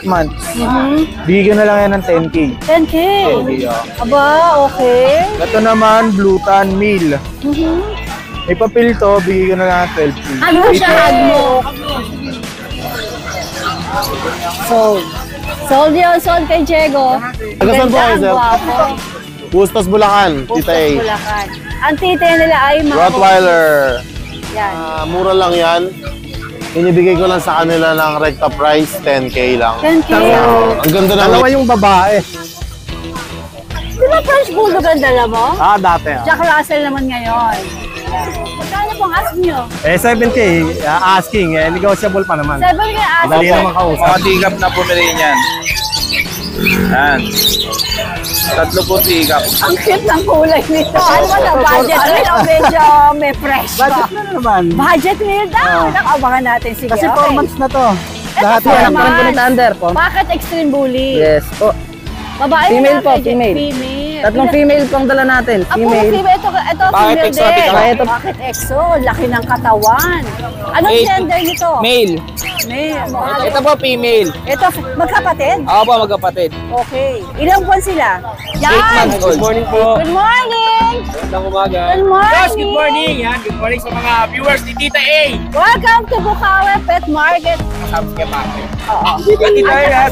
months. Bigyan na lang yan ng 10K. 10K? Aba, okay. Ito naman, Blutan Meal. May papel to, bigyan na lang ng 12K. Ano siya, hag mo? Sold. Sold yun, sold kay Diego. Taga-saan po kayo, sir? Guwapo. Bustos, Bulacan, Tita A. Bulacan. Ang tita nila ay mga... Rottweiler. Yan. Mura lang yan. Inibigay ko lang sa kanila ng recta price, 10K lang. 10K. Ang ganda na. Dalawa yung babae. Di ba French Bulldog ang dala mo? Dati. Jack Russell naman ngayon. Magkano pong ask nyo? 7K, asking. Negotiable pa naman. 7K ask. Dali naman kausap. Mga tigap na pumili niyan. Yan. 3 po tigap. Ang cute ng kulay nito. Ano ba na budget meal o medyo may fresh pa? Budget na naman. Budget meal daw. Nakabangan natin. Sige, Kasi 4 months na to. Lahat yan. Thunder po. Bakit extreme bully? Yes po. Babae Female na po, lang, female. Female. Tatlong female pong dala natin. Puro Female. female. Ito female exotic din. ka? Bakit exo? Laki ng katawan. Anong gender nito? Male. Male. Ito po female. Ito, magkapatid? Ako po magkapatid. Okay. Ilang buwan sila? 8 months old. Good morning po. Good morning! Magandang umaga. Good morning! Yes, good morning. Yan, good morning sa mga viewers ni Tita A. Welcome to Bukawi Pet Market. Kasama sa Kepake. Oo. Tita A,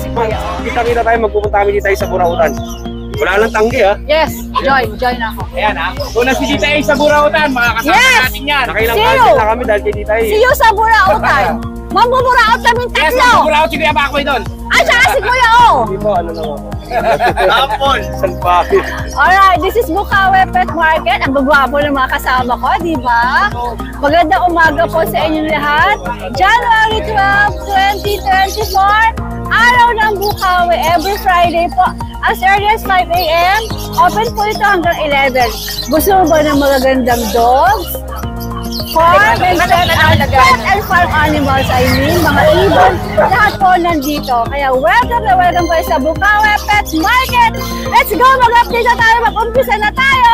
kita-kita tayo, magpupunta kami dito sa Burautan. Wala lang tanggi ha. Yes, join ako. Ayan ha. Una si Tita A sa Burautan, makakasama Yes! natin yan. Nakailang See you! cancel na kami dahil kay Tita A. See you sa Burautan. Mambuburaot kami Yes, tatlo. Burautan si Kuya Bakoy doon. Ay, saka si Kuya O. Hindi po, ano naman. Tapon. Salpaki. Alright, this is Bukawi Pet Market. Ang gagwapo ng mga kasama ko, di ba? Magandang umaga po sa inyong lahat. January 12, 2024. Araw ng Bukawi. Every Friday po. As early as 5 a.m. Open po ito hanggang 11. Gusto mo ba ng magagandang dogs? Farm and pet and farm animals, I mean, mga ibon, lahat po nandito. Kaya welcome na welcome kayo sa Bukawi Pet Market. Let's go! Mag-update na tayo, mag-umpisa na tayo!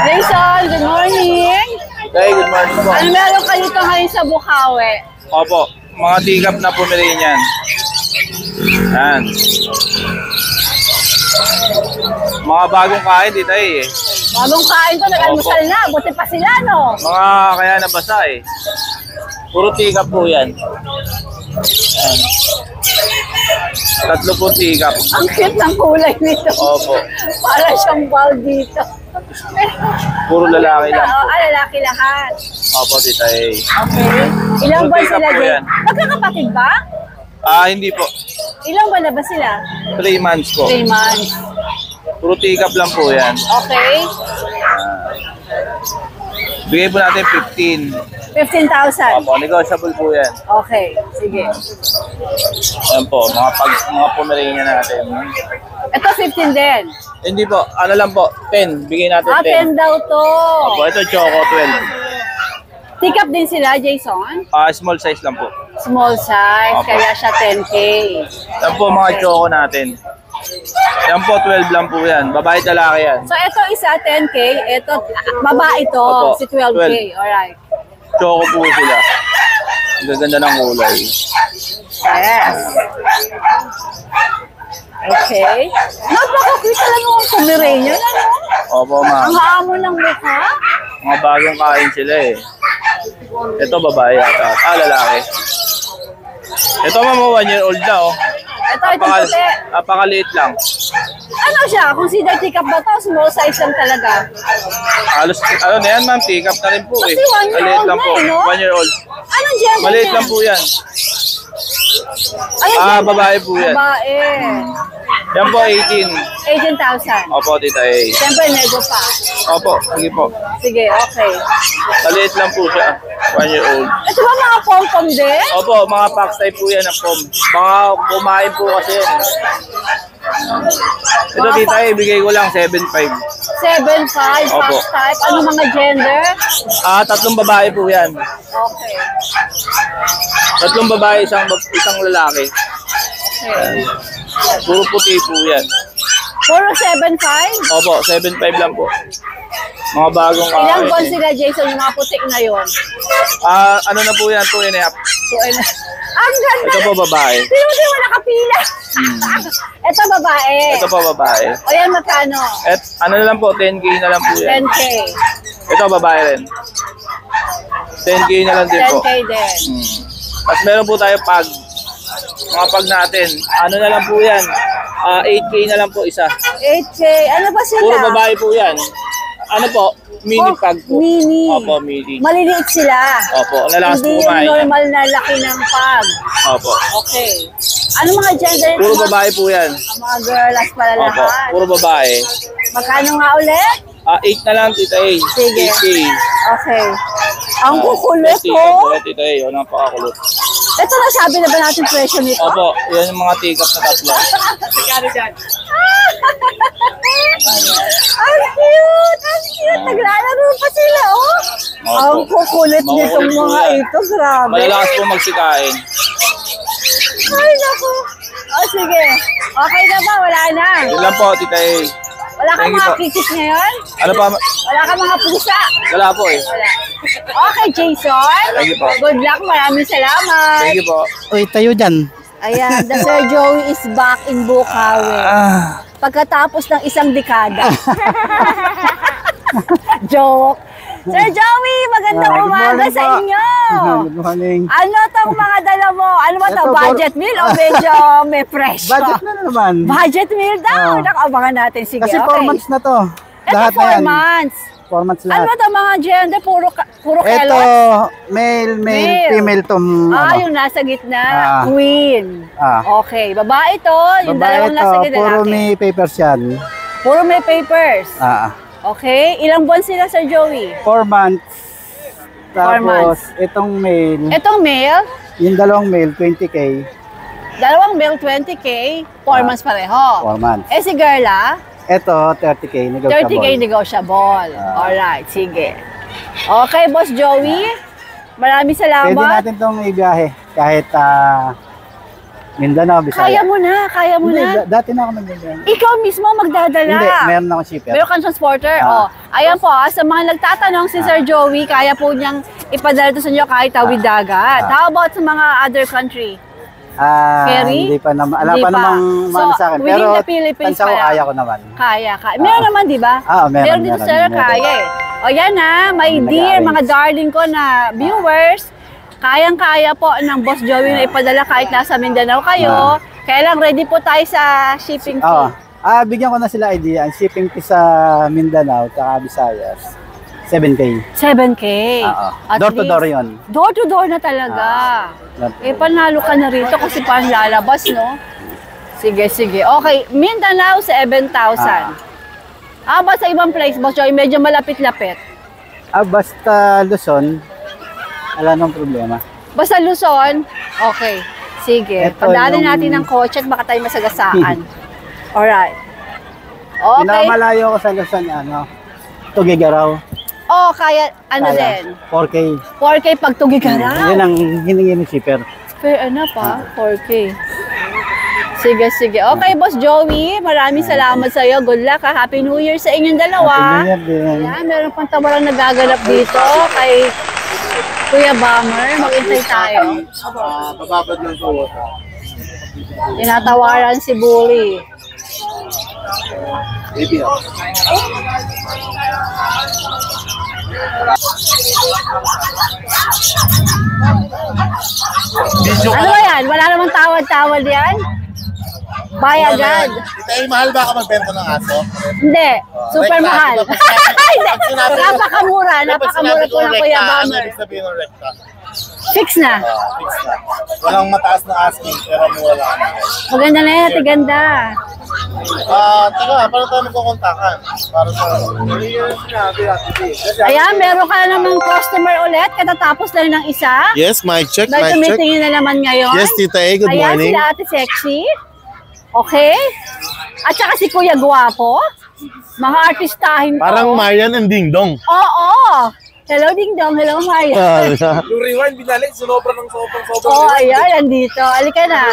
Jason, good morning! Hey, good morning po. Ano meron kayo dito ngayon sa Bukawi? Opo, mga tigap na pumili niyan. Yan. Mga bagong kain dito eh. Bagong kain to, nag-almusal na. Buti pa sila, no? Mga kaya nabasa eh. Puro tigap po yan. Yan. 3 po tigap. Ang cute ng kulay nito. Opo. Para siyang ball dito. Puro lalaki lang. Oo, lalaki lahat. Opo, tita eh. Okay. Ilang Puro ba tigap sila, po Jay? yan. Magkakapatid ba? Hindi po. Ilang ba na ba sila? 3 months po. 3 months. Puro tigap lang po yan. Okay. Bigay po natin 15. 15,000. Opo, negotiable po yan. Okay, sige. Ayan po, mga Pomeranian natin. Ito 15 din. Hindi po, ano lang po, 10. Bigay natin 10. 10 daw to. Opo, ito Choco 12. Pick up din sila, Jason. Small size lang po. Small size, Opo. kaya siya 10K. Yan po mga Choco natin. Yan po, 12 lang po yan. Babae at lalaki yan. So ito isa 10K, ito babae to, Opo, si 12K. 12. Alright. Choco po sila. Ang gaganda ng kulay. Yes. Okay. Napaka-cute lang yung Pomeranian, ano? Opo, ma'am. Ang hamo ng mukha. Mga bagong kain sila eh. Ito babae yata. Lalaki. Ito ma'am, 1 year old na oh. Ito puti. Napakaliit lang. Ano siya? Consider pick-up ba to? Small size lang talaga. Halos, ano na yan ma'am, pick up na rin po eh. Kasi 1 year Maliit old lang na po. eh, no? 1 year old. Anong gender Maliit niya? lang po yan. Anong gender? Babae po yan. Babae. Yan po, 18. 18,000. Opo, tita eh. Siyempre, nego pa. Opo, sige po. Sige, okay. Maliit lang po siya. 1 year old. Ito ba mga pom-pom din? Opo, mga fox type po yan ng pom. Mga kumain po kasi yan. Ito tita eh, bigay ko lang 7.5. 7'5", Opo. fox type. Ano mga gender? 3 babae po yan. Okay. 3 babae, isang lalaki. Okay. Puro puti po yan. Puro 7'5"? Opo, 7.5 lang po. Mga bagong Ilang buwan kain. sila, Jason, yung mga putik na yon? Ano na po yan, 2 and a half. So, ang ganda. Ito po babae. Hindi mo nakapila. Ito babae. Ito po babae. O yan, magkano? At ano na lang po, 10K na lang po yan. 10K. Ito babae rin. 10K na lang din po. 10K din. At meron po tayo pag. Mga pag natin. Ano na lang po yan. 8K na lang po isa. 8K. Ano ba sila? Puro babae po yan. Ano po? Mini pag po. Mini. Opo, mini. Maliliit sila. Opo, lalakas po Hindi yung kumain. normal na laki ng pag. Opo. Okay. Ano mga gender? Puro babae po yan. Ang mga girls pala Opo, lahat. puro babae. Magkano nga ulit? 8 na lang, Tita A. Sige. 8K. Okay. Ang kukulit 20, ko. Tita A, yun ang pakakulot. Ito na sabi na ba natin presyo nito? Opo, yan yung mga take-up na tatlo. Ang cute! Ang cute! Naglalaro pa sila, oh! Opo. Ang kukulit nitong Makukulit po mga yan. ito. Grabe. Malalakas po magsikain. Ay, naku. Oh, sige. Okay na ba? Wala na. Yun lang po, Tita A. Wala kang Thank you mga po. kisses ngayon? Ano pa? Wala kang mga pusa? Wala po eh. Wala. Okay, Jason. Thank you po. Good luck. Maraming salamat. Thank you po. Uy, tayo dyan. Ayan, the Sir Joey is back in Bukawi. Pagkatapos ng isang dekada. Joke. Sir Joey, magandang Good umaga morning sa po. inyo. Good morning. Ano tong mga dala mo? Ano ba to? Ito, Budget meal o medyo may presyo? Budget na naman. Budget meal daw. Oh. Nakaabangan natin. Sige, Kasi okay. 4 months na to. Ito Lahat na 4 yan. months. 4 months Ano lahat. to mga gender? Puro Ito, kelots? male, Male. female to. Yung nasa gitna. Ah. Queen. Ah. Okay. Babae to. Yung Babae dalawang nasa ito, gitna. puro lalaki. may papers yan. Puro may papers. Okay. Ilang buwan sila, Sir Joey? 4 months. 4 months. Tapos, itong male, Itong male, yung dalawang male, 20K. dalawang male 20K, 4 months pareho. 4 months. Eh si girl Ito, 30K, negotiable. 30K negotiable. Alright, sige. Okay, Boss Joey. Maraming Pwede salamat. natin itong ibiyahe kahit Mindanao, Bisaya. Kaya mo na, kaya mo Hindi, na. dati na ako nag-ganyan. Ikaw mismo magdadala. Hindi, meron akong shipper. Meron kang transporter. Oh. Ayan po, sa mga nagtatanong si Sir Joey, kaya po niyang ipadala to sa inyo kahit tawid dagat. How about sa mga other country? Ferry? Hindi pa naman. Alam Hindi pa pa. namang So, mana sa akin. within Pero the Philippines tansya ko, pa lang. kaya ko naman. Kaya. Meron naman, di ba? Meron, dito meron, sir, meron. kaya eh. O yan my dear, Nag-arrange. mga darling ko na viewers, kayang-kaya po ng Boss Joey na ipadala kahit nasa Mindanao kayo. Kaya lang, ready po tayo sa shipping fee. Bigyan ko na sila idea. Ang shipping fee sa Mindanao, tsaka Visayas, 7K. 7K. At Door to least. door yun. Door to door na talaga. Panalo ka na rito kasi parang lalabas, no? Sige. Okay, Mindanao, 7,000. Ba sa ibang place, Boss Joey, medyo malapit-lapit. Basta Luzon, wala nang problema. Basta Luzon, okay. Sige, Ito padaanin yung- natin ng kotse at baka tayo masagasaan. Alright. Okay. Pinamalayo ko sa Luzon, Tugigaraw. Kaya, din? 4K. 4K pag Tugigaraw. Yun ang hiningi ng shipper. Fair 4K. Sige. Okay, Boss Joey, maraming salamat sa iyo. Good luck, ha. Happy New Year sa inyong dalawa. Happy New Year din. Ayan, meron pang tawaran nagaganap dito kay Kuya Bomber. Mag-intay tayo. Bababad ng suwot. Tinatawaran si Bully. Baby, Ano ba yan? Wala namang tawad-tawad yan? Buy agad. Tita, mahal ba ka magbenta ng aso? Hindi. Super Rekta, mahal. diba pag- Hindi. Napakamura. Napakamura po ng Kuya Ano Bomber. ibig sabihin ng rekta? Fix na. Fix na. Walang mataas na asking, pero wala ka na. Maganda na yan. Ganda. Teka, paano tayo magkukontakan? Para sa... Ayan, meron ka na namang customer ulit. Katatapos na ng isa. Yes, mic check, Dahil mic check. tumitingin na naman ngayon. Yes, Tita A, good Ayan, morning. sila Ate Sexy. Okay. At saka si Kuya Guwapo. Mga artistahin ko. Parang Marian and Ding Dong. Oo. Hello, Ding Dong. Hello, Maria. Yung rewind, binalik, sobrang. Oo, ayan. Nandito. Alika na.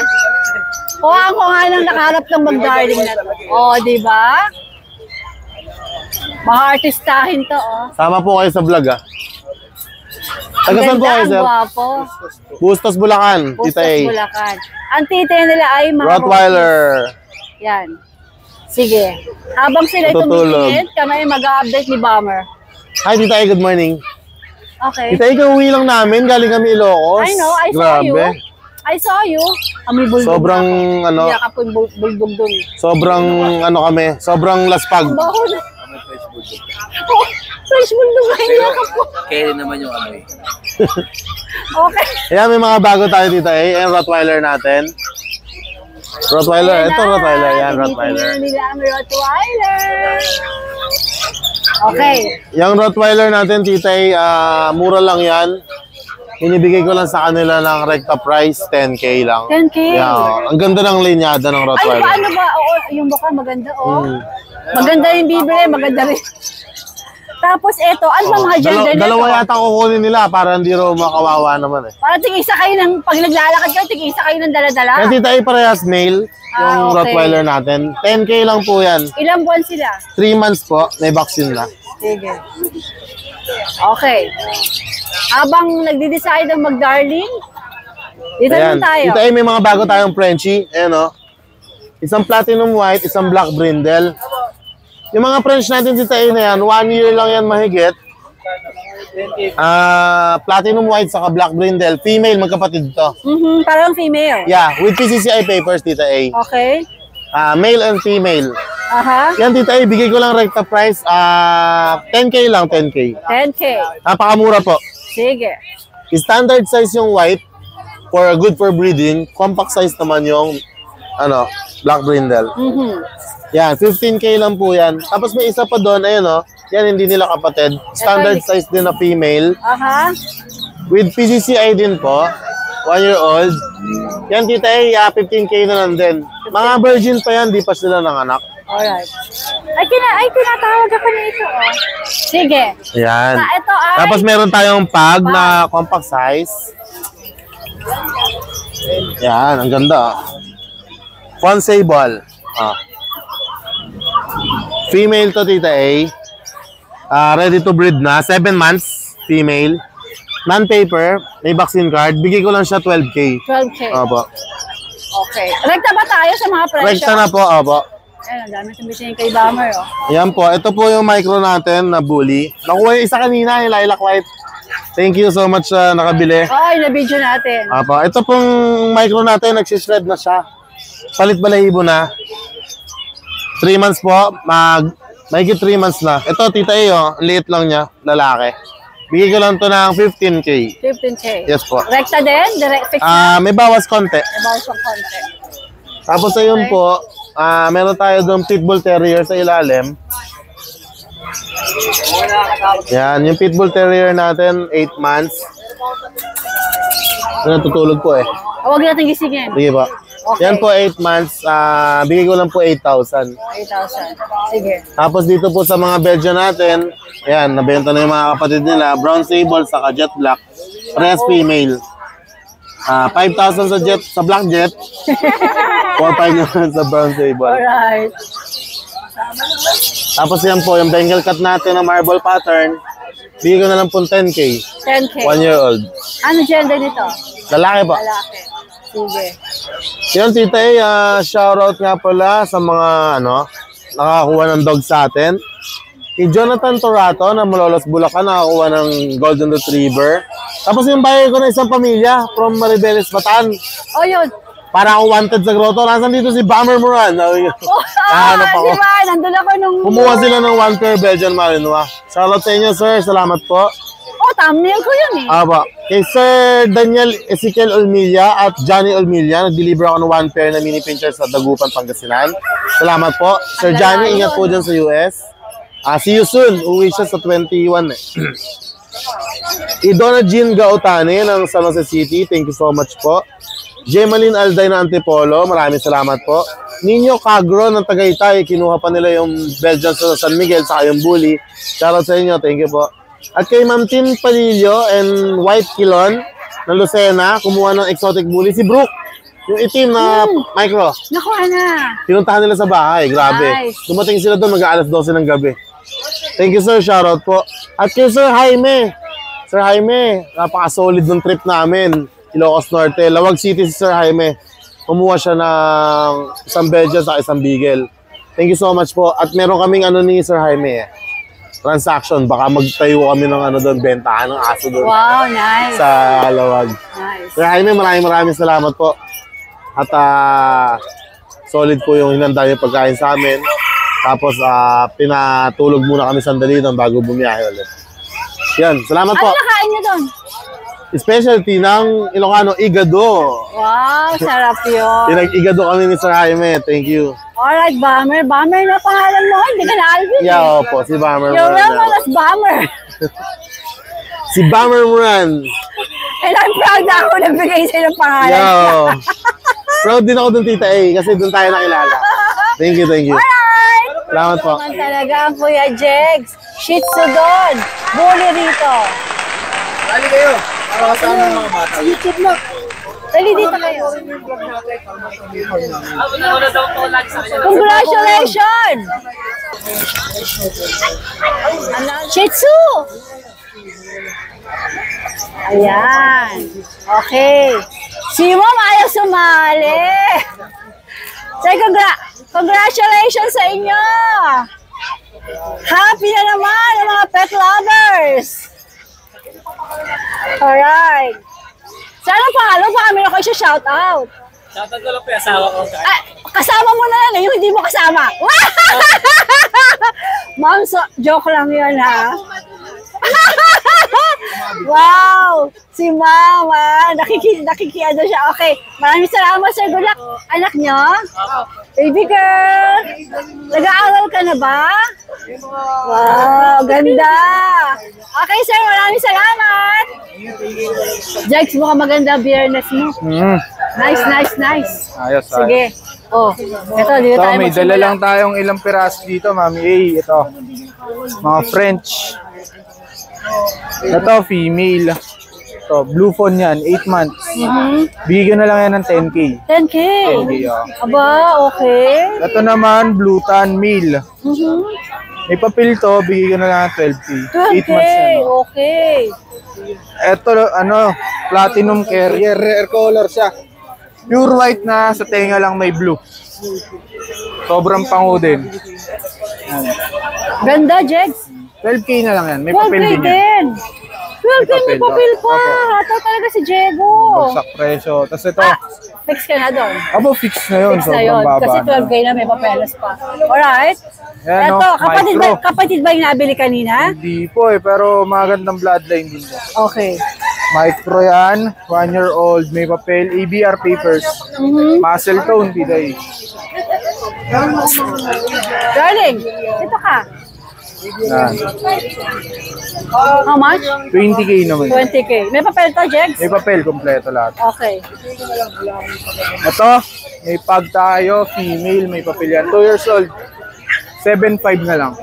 Kuhaan ko nga nang nakaharap ng mag-darling na to. Oo, di ba? Mga artistahin to, oh. Sama po kayo sa vlog, Taga saan po kayo, Ang sir? gwapo. Bustos, Bulacan. Tita Bustos, A. Bulacan. Ang tita nila ay mga Rottweiler. Rockies. Yan. Sige. Habang sila Natutulog. tumingin, kami mag-update ni Bomber. Hi, Tita A. Good morning. Okay. Tita A, kauwi lang namin. Galing kami Ilocos. I know, I saw Grabe. you. I saw you. May bulbog Sobrang, na ako. ano, Hindi ako bulbog dun. sobrang, ano kami, sobrang laspag. Baho na. Oh, fresh bulldog na hinakap ko. Kaya naman yung amoy. Okay. Ayan, may mga bago tayo, Tita A. Ayan, Rottweiler natin. Rottweiler. Ito, Rottweiler. Yan, Rottweiler. Tinitingnan nila ang Rottweiler. Okay. Yung Rottweiler natin, Tita A, mura lang yan. Inibigay ko lang sa kanila ng rekta price, 10K lang. 10K. Yeah, ang ganda ng linyada ng Ay, Rottweiler. paano ba? Oo, yung mukha maganda, oh. Hmm. Maganda yung bibili, maganda rin. Tapos eto, ano ba mga gender nito? Dalawa yata kukunin nila para hindi raw makawawa naman eh. Para tig-isa kayo ng, pag naglalakad kayo, tig-isa kayo ng dala-dala. Yan, Tita A, parehas male. Yung okay. Rottweiler natin. 10K lang po yan. Ilang buwan sila? 3 months po, may vaccine na. Sige. Okay. Habang nagdi-decide ang mag-darling, dito naman tayo. Tita A, may mga bago tayong Frenchie. Ayan o. Isang platinum white, isang black brindle. Yung mga French natin, Tita A, na yan, 1 year lang yan mahigit. Platinum white saka black brindle. Female, magkapatid to. Parang female. Yeah, with PCCI papers, Tita A. Okay. Male and female. Aha. Yan, Tita A, bigay ko lang rekta price. 10K lang, 10K. 10K. Napakamura po. Sige. Standard size yung white for good for breeding. Compact size naman yung ano, black brindle. Yan, 15K lang po yan. Tapos may isa pa doon, ayun o. Yan, hindi nila kapatid. Standard size din na female. Aha. With PCCI din po. 1 year old. Yan, Tita A, 15K na lang din. Mga virgin pa yan, di pa sila nanganak. Alright. Ay, tinatawag ako nito, oh. Sige. Yan. Ito ay... Tapos meron tayong pag na compact size. Yan, ang ganda. Fun sable. Female to, Tita A. Ready to breed na. 7 months. Female. Non-paper. May vaccine card. Bigay ko lang siya 12K. 12K. Opo. Okay. Rekta ba tayo sa mga presyo? Rekta na po. Opo. Ayun, ang dami tumitingin kay Bomber, oh. Yan po. Ito po yung micro natin na bully. Nakuha yung isa kanina, yung lilac white. Thank you so much sa nakabili. Ay, na-video natin. Opo. Ito pong micro natin, nagsishred na siya. Palit balahibo na. 3 months po. Mahigit 3 months na. Ito, Tita A, oh, liit lang niya. Lalaki. Bigay ko lang to ng 15K. 15K. Yes po. Rekta din? Direct fix na? May bawas konti. About some konti. Tapos ayun po, meron tayo doon pitbull terrier sa ilalim. Yan, yung pitbull terrier natin, 8 months. Natutulog po eh. Huwag natin gisingin. Sige po. Okay. Yan po, 8 months. Bigay ko lang po 8,000. 8,000. Sige. Tapos dito po sa mga Belgian natin, ayan, nabenta na yung mga kapatid nila. Brown sable, saka jet black. Rest female. 5,000 sa jet, sa black jet. 4,500 naman sa brown sable. Alright. Tapos yan po, yung Bengal cat natin na marble pattern. Bigay ko na lang po 10K. 10K. 1 year old. Ano gender nito? Lalaki po. Lalaki. Sige. Yan, Tita A, shoutout nga pala sa mga nakakuha ng dog sa atin. Kay Jonathan Torato na Malolos, Bulacan, nakakuha ng Golden Retriever. Tapos yung bahay ko na isang pamilya from Maribeles, Bataan. Oh, yun. Para ako wanted sa grotto. Nasaan dito si Bomber Moran? Oh, Hanap ako. diba? Nandun ako nung... Kumuha sila ng 1 pair Belgian Malinois. Shoutout sa inyo, sir. Salamat po. Oh, thumbnail ko yun eh. Aba. Kay Sir Daniel Ezekiel Olmilla at Johnny Olmilla, nag-deliver ako ng 1 pair na mini pincher sa Dagupan, Pangasinan. Salamat po. Sir Johnny, ingat po dyan sa US. See you soon. Uwi siya sa 21 eh. Idona Jean Gautane ng San Jose City. Thank you so much po. Jemalyn Alday na Antipolo. Maraming salamat po. Nino Cagro ng Tagaytay. Kinuha pa nila yung Belgian sa San Miguel saka yung bully. Shoutout sa inyo. Thank you po. At kay Ma'am Tin Palillo and White Kilon ng Lucena, kumuha ng exotic bully. Si Brooke, yung itim na micro. Nakuha na. Pinuntahan nila sa bahay. Grabe. Nice. Dumating sila doon mag-aalas 12 ng gabi. Thank you, sir. Shoutout po. At kay Sir Jaime Sir Jaime, napaka-solid ng trip namin. Ilocos Norte, Lawag City si Sir Jaime. Kumuha siya ng isang Belgian sa isang Beagle. Thank you so much po. At meron kaming ano ni Sir Jaime transaction. Baka magtayo kami ng ano doon, bentahan ng aso doon. Wow, nice. Sa Lawag. Nice. Sir Jaime, maraming salamat po. At solid po yung hinanda yung pagkain sa amin. Tapos pinatulog muna kami sandali doon bago bumiyahe ulit. Yan, salamat po. Ano nakain niyo doon? Specialty ng Ilocano, igado. Wow, sarap yun. Pinag-igado kami ni Sir Jaime. Thank you. Alright, Bomber. Bomber na pangalan mo. Hindi ka na Alvin. Yeah, opo, si Bomber You're Moran. well known as Bomber. Si Bomber Moran. And I'm proud na ako na bigay sa'yo ng pangalan. Yo. Proud din ako dun, Tita A, kasi dun tayo nakilala. Thank you, thank you. Alright. Salamat po. Naman talaga ang Kuya Jegs. Shih Tzu doon. Bully rito. Dali kayo. Para kasama ng mga bata. YouTube mo. Dali dito kayo. Congratulations! Shih Tzu! Ayan. Okay. Si Mom ayaw sumali. Say congratulations sa inyo. Happy na naman ang mga pet lovers. Alright. Saan ang pangalan? Baka meron kayo siya shout out. Shoutout ko lang po yung asawa ko. Ah, kasama mo na lang, yung hindi mo kasama. Ma'am, joke lang yun ha. Wow! Si Mama, nakikiano siya. Okay, maraming salamat sir. Good luck. Anak nyo? Baby girl, nag-aaral ka na ba? Wow, ganda. Okay sir, maraming salamat. Jegs, mukhang maganda beerness mo. Nice. Ayos, Sige. Oh, ito, dito Ito, tayo may dala magsimula. lang tayong ilang piraso dito, Mami A. Ito. Mga French. Ito, female. Ito, blue phone yan, 8 months. Bigyan na lang yan ng 10K. 10K. 10K, oh. Aba, okay. Ito naman, blue tan male. May papel to, bigyan na lang ng 12K. 8 12K, months na. No? okay. Ito, platinum carrier, rare color siya. Pure white na, sa tenga lang may blue. Sobrang pango din. Ganda, Jegs. 12K na lang yan, may 12K papel din yan. din. 12K may papel, papel pa. opo. Hataw talaga si Diego. Bagsak presyo. Tapos ito, Fix ka na doon. abo fix na yun, Fix na sobrang yun. baba. Kasi na. 12K na may papeles pa. Alright. Ayan, Ito, micro. kapatid ba yung nabili kanina? Hindi po pero magandang bloodline din po. Okay. Micro yan, 1 year old, may papel, ABR papers, muscle tone, biday. Darling, ito ka. Yan. How much? 20K naman. 20K. May papel to, Jegs? May papel, kompleto lahat. Okay. Ito, may pag tayo, female, may papel yan. 2 years old, 7.5 na lang.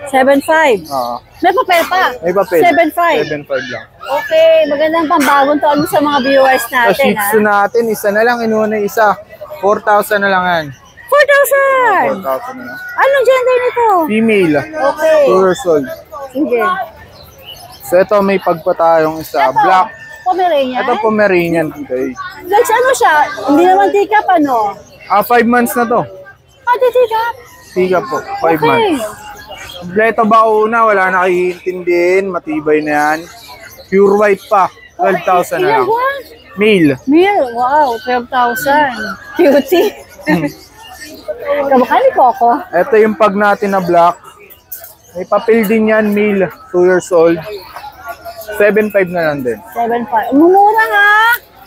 7.5. Oo. May papel pa. May papel. 7.5. 7.5 lang. Okay, magandang pambagong taon mo sa mga viewers Sa natin, Shih ha? Tzu natin, isa na lang, inuuna isa. 4,000 na lang yan. 4,000! 4,000 na lang. Anong gender nito? Female, Okay. 2 years old. Sige. So ito, may pagpa tayong isa. Black. Pomeranian? Ito Pomeranian today. Like, ano siya? Hindi naman teacup, ano? 5 months na to. Di teacup? Tiga po, 5 Okay. months. Kompleto bauna, wala na kaintindihin, matibay na yan. Pure white pa, 12,000 na Ilang lang. buwan? Male. Meal, wow, 12,000. Cutie. Kamukha ni Coco. Ito yung pag natin na black. May papel din yan, male, 2 years old. 7.5 na lang din. 7.5. Mumura nga.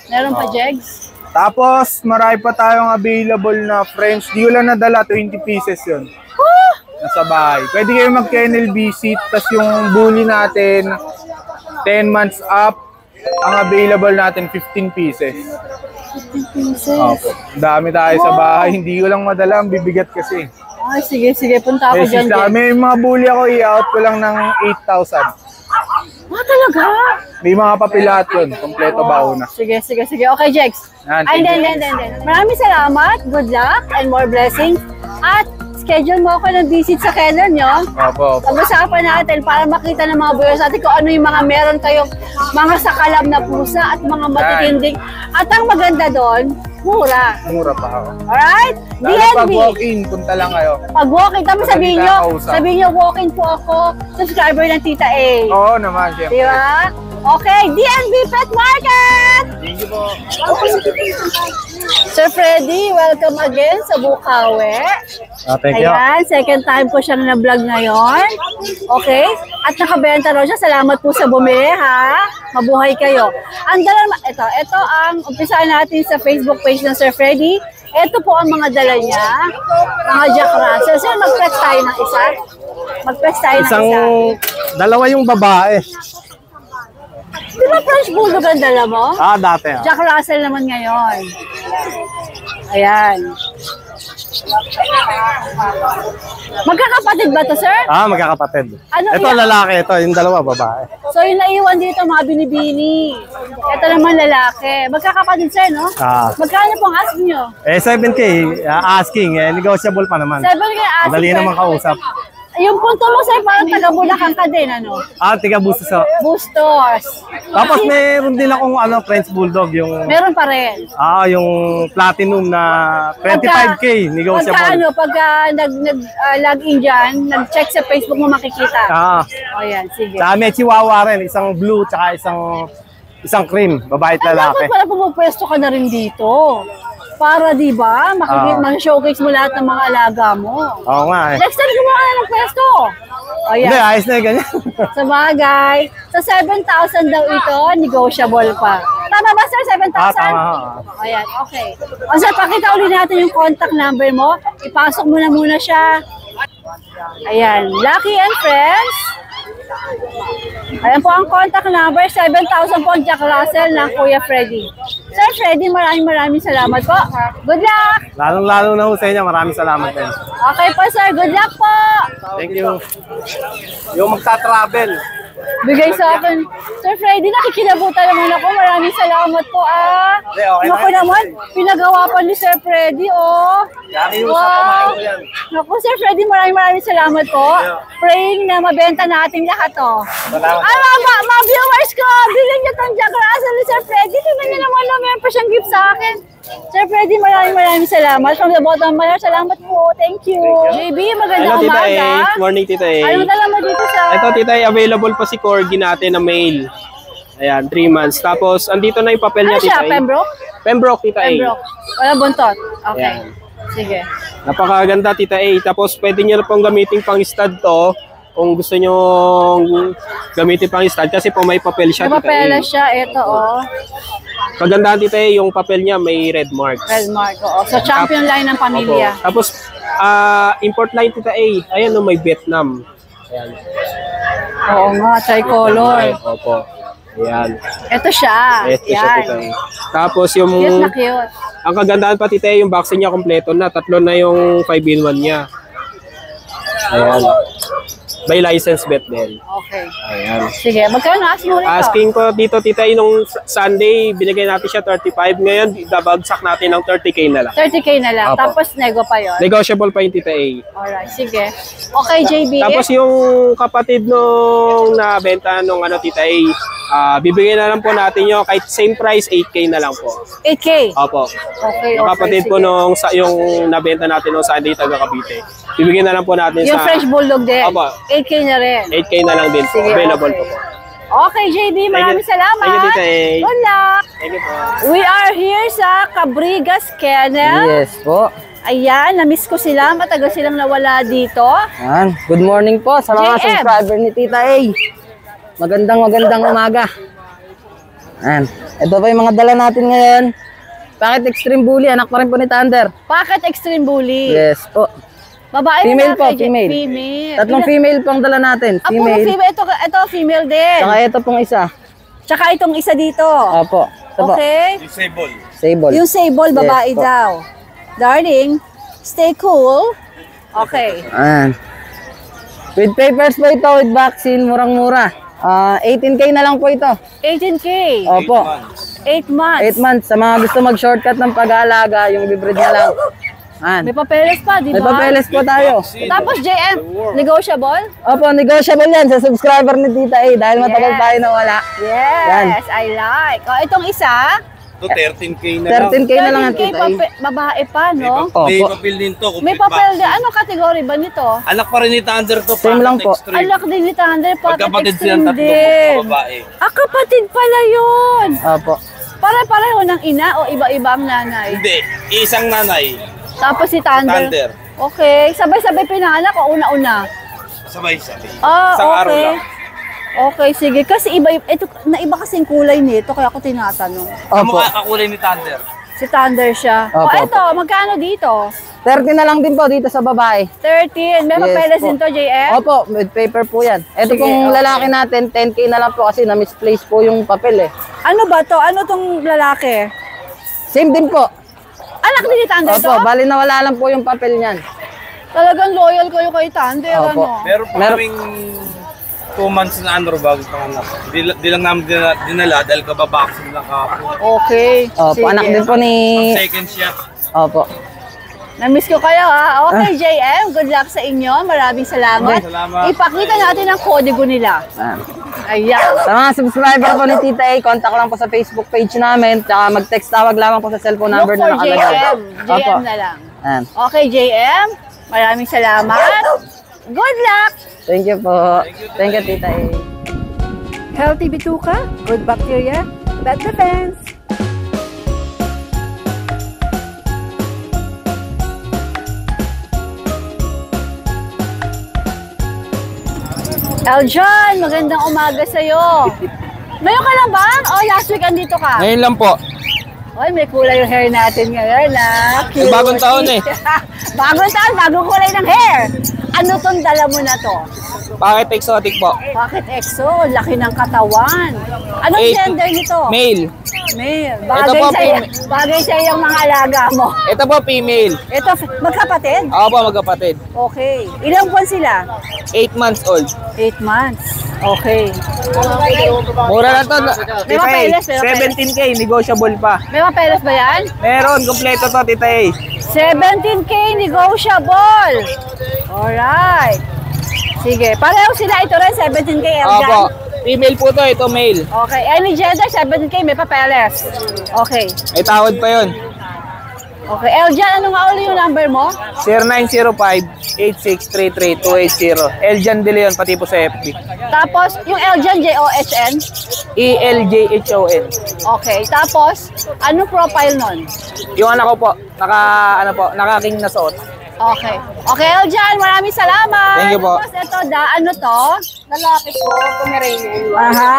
Meron pa, Jegs? Tapos, marami pa tayong available na French. Di ko lang nadala, 20 pieces yun. Nasa bahay. Pwede kayo mag-kennel visit. Tapos yung bully natin, 10 months up. Ang available natin, 15 pieces. 15 pieces. Opo. Dami tayo sa bahay. Hindi ko lang madala. Ang bibigat kasi. Ay, sige. Punta ako dyan, Jegs. May mga bully ako, i-out ko lang ng 8,000. Talaga? May mga papilat yun. Kompleto bauna. Sige. Okay, Jegs. Yan, Ay, thank you. then. Maraming salamat. Good luck and more blessings. At schedule mo ako ng visit sa kennel nyo. Opo. Pag-usapan natin para makita ng mga viewers natin kung ano yung mga meron kayong mga sakalam na pusa at mga matitinding. At ang maganda doon, mura. Mura pa ako. Alright? Lalo pag DNB. walk-in, punta lang kayo. Pag walk-in, tama sabihin Madali nyo, ka kausap. sabihin nyo, walk-in po ako, subscriber ng Tita A. Oo naman, syempre. Di ba? Okay, DNB Pet Market! Thank you po. Sir Freddy, welcome again sa Bukawi. Thank you. Ayan, second time ko siyang na-vlog ngayon. Okay? At nakabenta raw siya. Salamat po sa bumili, ha? Mabuhay kayo. Ang dala, ito ang umpisahan natin sa Facebook page ng Sir Freddy. Ito po ang mga dala niya. Mga Jack Russell. Sir, mag-pets tayo ng isa. Mag-pets tayo ng isa. Dalawa yung babae. Di ba French Bulldog ang dala mo? Dati. Jack Russell naman ngayon. Ayan. Magkakapatid ba to, sir? Magkakapatid. Ano Ito yan? lalaki, ito yung dalawa babae. So yung naiwan dito, mga binibini. Ito naman lalaki. Magkakapatid, sir, no? Magkano pong ask nyo? 7K asking, negotiable pa naman. 7 kayo ask. Madali naman kausap. Yung punto mo, sir, parang taga-Bulacan ka din, ano? Tiga Bustos. Boosters. Tapos meron din akong French Bulldog, yung Meron pa rin. yung platinum na 25K negotiable. Pagka nag-log-in dyan, nag-check sa Facebook mo makikita. O yan, sige. Sa may chihuahua rin, isang blue tsaka isang cream, babae at lalaki. Dapat pala pumupwesto ka na rin dito. Para, di ba, showcase mo lahat ng mga alaga mo. Oo nga eh. Next time, gumawa ka na ng pwesto. O Hindi, yan. ayos na yung ganyan. Sa bagay, sa 7,000 daw ito, negotiable pa. Tama ba, sir? 7,000? Tama. O yan, okay. O sir, pakita ulit natin yung contact number mo. Ipasok mo na muna siya. Ayan, Lucky and Friends. Ayan po ang contact number, 7,000 po ang Jack Russell ng Kuya Freddy. Sir Freddy, maraming salamat po. Good luck! Lalong-lalo na ho sa inyo, maraming salamat din. Okay po sir, good luck po! Thank you. Yung magta-travel. Bigay sa akin. Sir Freddy, nakikilabutan naman ako. Maraming salamat po Okay Naku naman, pinagawa pa ni Sir Freddy Wow! Naku Sir Freddy, maraming salamat po. Praying na mabenta natin lahat mga viewers ko, bilhin niyo tong Jack Russell ni Sir Freddy. Tingnan niyo naman meron pa siyang gift sa akin. Sir Freddy, maraming salamat. From the bottom of my heart, salamat po. Thank you. JB, magandang Hello, Tita umaga. A. Morning, Tita A. Ano dala mo dito sa... Ito, Tita A, available pa si Corgi natin na male. Ayan, 3 months. Tapos, andito na yung papel Ano niya, siya, Tita A. Pembroke? Pembroke, Tita A. Pembroke. Wala buntot. Okay. Ayan. Sige. Napakaganda, Tita A. Tapos, pwede nyo na pong gamitin pang stud to. Kung gusto nyo gamitin pang stud. Kasi po may papel siya, May Tita A. papela siya. Ito, Kagandahan, Tita A, yung papel niya may red marks. Red mark, So, champion line ng pamilya. Opo. Tapos, import line, Tita A. Ayan, may Vietnam. Ayan. Oo nga, tricolor. Opo. Ayan. Ito siya. Ito siya, Tita A. Tapos, yung... Cute na cute. Ang kagandahan pa, Tita A, yung vaccine niya kompleto na. 3 na yung 5-in-1 niya. Ayan. By license vet din. Okay. Ayan. Sige, magkano ask mo ulit Asking ko dito, Tita A, nung Sunday, binigay natin siya 35. Ngayon, babagsak natin ng 30K na lang. 30K na lang. Opo. Tapos nego pa yon. Negotiable pa yung Tita A. Alright, sige. Okay, JB. Tapos yung kapatid nung nabenta nung Tita A, bibigyan na lang po natin yung kahit same price, 8K na lang po. 8K. Opo. Okay, Yung kapatid po sige. yung nabenta natin nung Sunday, taga Cavite. Bibigyan na lang po natin Yung sa French Bulldog din. Opo. 8K na rin. 8K na lang din po. Sige, Available okay. po. Okay, JB, maraming salamat. Thank you, Tita A. Good luck. Thank you po. We are here sa Cabrigas Kennel. Yes po. Ayan, na-miss ko sila. Matagal silang nawala dito. Yan. Good morning po sa mga JM. subscriber ni Tita A. Magandang umaga. Yan. Ito pa yung mga dala natin ngayon. Packet Extreme Bully, anak pa rin po ni Thunder. Packet Extreme Bully. Yes po. Babae Female na po, female. Female. Tatlong female pong dala natin. Puro Female. female. Ito female din. Saka ito pong isa. Tsaka itong isa dito. Opo. Ito po. Okay? Sable. Yung sable, babae Yes po. daw. Darling, stay cool. Okay. Ayan. With papers po ito, with vaccine, murang-mura. 18K na lang po ito. 18K. Opo. 8 months. 8 months. Sa mga gusto mag-shortcut ng pag-aalaga, yung bibreed na lang. Ayan. May papeles pa, di ba? May papeles po tayo. Tapos JM, negotiable? Opo, negotiable yan sa subscriber ni Tita A dahil matagal Yes. tayo nawala. Yes, Yan. I like. O, itong isa, Ito 13K na lang. 13K na lang ang 13K Tita A. babae pa, no? May Opo. papel din to. May complete papel vaccine. din. Ano kategory ba nito? Anak pa rin ni Thunder to. Same lang po. Extreme. Alak din ni Thunder, pocket Magkapatid extreme silang tatlo din. babae. Ah, kapatid pala yun. Opo. Pare-pareho ng ina o iba-iba ang nanay. Hindi, isang nanay. Tapos si Thunder. Thunder. Okay, sabay-sabay pinanganak o una-una? Sabay-sabay. Ah, Isang araw okay. lang. Okay, sige. Kasi ito, naiba kasing kulay nito, kaya ako tinatanong. Opo. Kamukha kakulay ni Thunder. Si Thunder siya. Opo, O, eto, magkano dito? 30 na lang din po dito sa babae. 13. May Yes papeles po. din to, JM? Opo, with paper po yan. Ito Sige, pong okay. lalaki natin, 10K na lang po kasi na-misplace po yung papel eh. Ano ba to? Ano tong lalaki? Same din po. Anak din ni Thunder to? Opo, bali nawala lang po yung papel niyan. Talagang loyal kayo kay Thunder, Opo. ano? Meron pa kaming 2 months na ano bago panganak. Di lang namin dinala dahil kababaksin lang kahapon. Okay. Opo, sige. anak din po ni... Second shot. Opo. Na-miss ko kayo, ha? Okay, JM, good luck sa inyo. Maraming salamat. Salamat. Ipakita natin ang kodigo nila. Ayan. Ayan. Sa mga subscriber po ni Tita A, contact lang po sa Facebook page namin. Tsaka mag-text tawag lamang po sa cellphone Look number for na nakalagay. JM. Opo. JM na lang. Ayan. Okay, JM. Maraming salamat. Good luck! Thank you po. Thank you, Tita A. Healthy bituka, good bacteria, bad defense. Eljon, magandang umaga sa'yo. Ngayon ka lang ba? O last week andito ka? Ngayon lang po. Oy, may kulay yung hair natin ngayon, ha? Cute. Bagong taon eh. Bagong taon, bagong kulay ng hair. Ano tong dala mo na to? Bakit exotic po? Bakit EXO? Laki ng katawan. Anong Eight. gender nito? Male. Male. Ito Bagay po, sa'yo. Bagay sa'yo yung mga alaga mo. Ito po female. Ito, magkapatid? Ako po magkapatid. Okay. Ilang buwan sila? 8 months old. 8 months. Okay. Mura lang to. May mapeles, may mapeles. 17K, negotiable pa. May mapeles ba yan? Meron, kompleto to, Tita A. 17K negotiable. Alright. Sige. Pareho sila. Ito rin, 17K Opo. Elgan. Female po to, ito male. Okay. Any gender, 17K. May papeles. Okay. May tawad pa yun. Okay. Eljan, ano nga ulit yung number mo? 0905-8633-280. Eljan De Leon, pati po sa FB. Tapos, yung Eljan, J-O-H-N. ELJHON. Okay. Tapos, anong profile nun? Yung anak ko po, naka-king na suot. Okay. Okay, Eljan, maraming salamat. Thank you po. Tapos ito, ano to? Lalaki po, Pomeranian. Aha.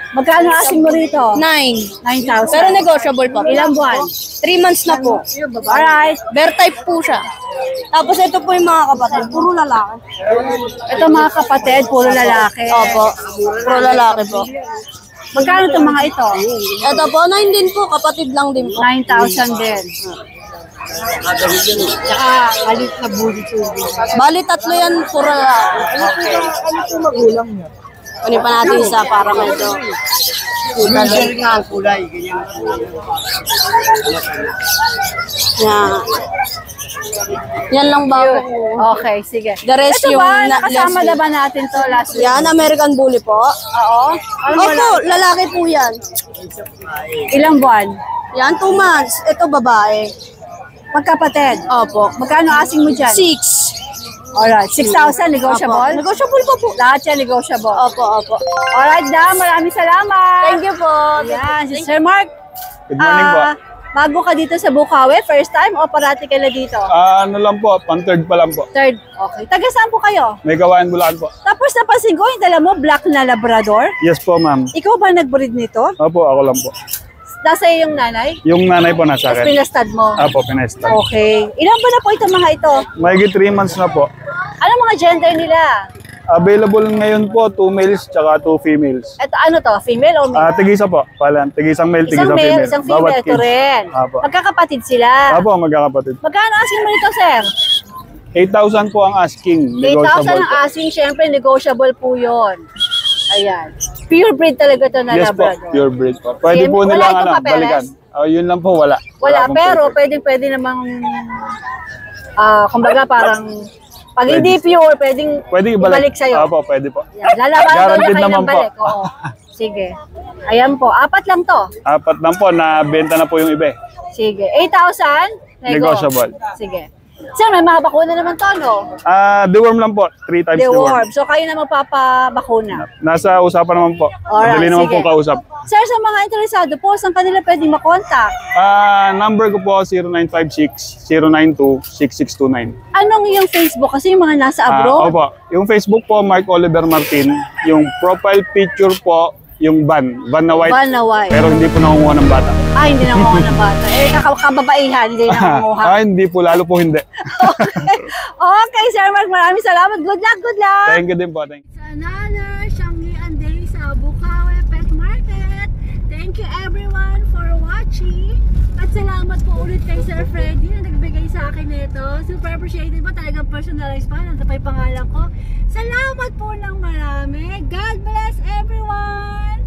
Magkano asing mo rito? 9. 9,000. Pero negotiable pa. Ilang buwan? 3 months na po. Alright. Bear type po siya. Tapos ito po yung mga kapatid. Puro lalaki. Ito mga kapatid, puro lalaki. Opo. Puro lalaki po. Magkano itong mga ito? Ito po, 9 din po. Kapatid lang din po. 9,000 din. Tsaka, malit na buli po. Bali, tatlo yan. Puro lalaki. Ano po magulang niya? Kunin pa natin isa para medyo. Yan. Yan lang ba? Okay, sige. The rest Ito yung ba, na- nakasama last na ba natin to last week? Yan, American Bully po. Oo. Ano mo Opo, lalaki po yan. Ilang buwan? Yan, 2 months. Ito babae. Magkapatid. Opo. Magkano asing mo dyan? 6. Alright, 6,000 negotiable? Opo. Negotiable pa po. Lahat yan negotiable. Opo, opo. Alright, da, maraming salamat. Thank you po. Yan, si Sir Mark. Good morning po. Bago ka dito sa Bukawi, first time o parati ka na dito? Ano lang po, pang-third pa lang po. Third. Okay. Taga saan po kayo? May gawain Bulacan po. Tapos napansin ko, yung dala mo, black na Labrador. Yes po, ma'am. Ikaw ba nag-breed nito? Opo, ako lang po. Nasa iyo yung nanay? Yung nanay po nasa Tapos akin. pinastad mo? Opo, pinesta. Okay. Ilan ba na po itong mga ito? Mahigit 3 months na po. Ano mga gender nila? Available ngayon po, 2 males tsaka 2 females. Ito ano to? Female o male? Tigisa po, palan. Tigisang male, Isang tigisang male, female. isang female. Ito kids. rin. Apo. Magkakapatid sila. Apo, magkakapatid. Magkano asking mo nito, sir? 8,000 po ang asking. 8,000 Negotiable ang po. asking, syempre negotiable po yun. Ayan. Pure breed talaga to na Yes po, Labrador. pure breed po. Pwede Sige, po wala nilang itong papeles? balikan. Yun lang po, wala. Wala, pong pero paper. pwede namang, kumbaga parang, pag hindi pure, pwedeng Pwede ibalik sa'yo. Opo, pwede po. Yan, lalabanan na Guaranteed kayo naman ng balik. Oo. Sige. Ayan po, 4 lang to. 4 lang po, nabenta na po yung iba. Sige. 8,000? Negotiable. Sige. Sir, may mga bakuna naman to, no? Deworm lang po, 3 times deworm. Deworm. So, kayo na magpapabakuna. Nasa usapan naman po. Alright, Madali naman sige. po kausap. Sir, sa mga interesado po, saan kanila pwedeng makontak? Number ko po 0956-092-6629. Anong yung Facebook? Kasi yung mga nasa abroad. Opo. Yung Facebook po, Mark Oliver Martin. Yung profile picture po, yung van na white. Van na white. Pero hindi po nakunguha ng bata. Hindi nakuha ng bata. Kababaihan, hindi nakuha. Hindi po, lalo po hindi. Okay, Sir Mark, maraming salamat. Good luck, good luck! Thank you din po. Thank you. Sa another Shangian Day sa Bukawi Pet Market. Thank you everyone for watching. At salamat po ulit kay Sir Freddy na nagbigay sa akin nito. Super appreciated po, talagang personalized pa. Nandito pa yung pangalan ko. Salamat po ng marami. God bless everyone!